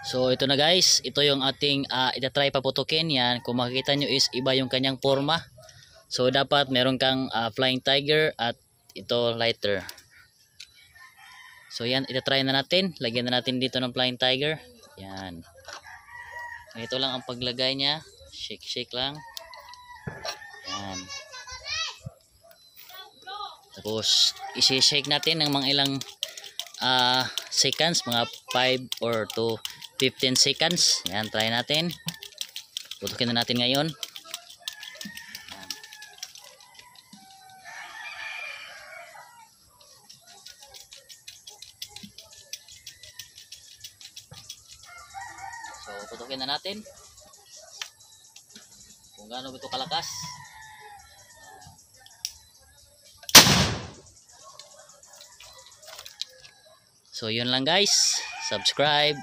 So ito na guys, ito yung ating itatry paputukin. Yan, kung makikita nyo is iba yung kanyang forma. So dapat meron kang flying tiger at ito lighter. So yan, itatry na natin. Lagyan na natin dito ng flying tiger. Yan. Ito lang ang paglagay niya. Shake shake lang. Yan. Tapos isi-shake natin ng mga ilang seconds, mga 5 or to 15 seconds. Yan, try natin. Putukin na natin ngayon. Yan. So putukin na natin kung gaano ito kalakas. So yun lang guys, subscribe.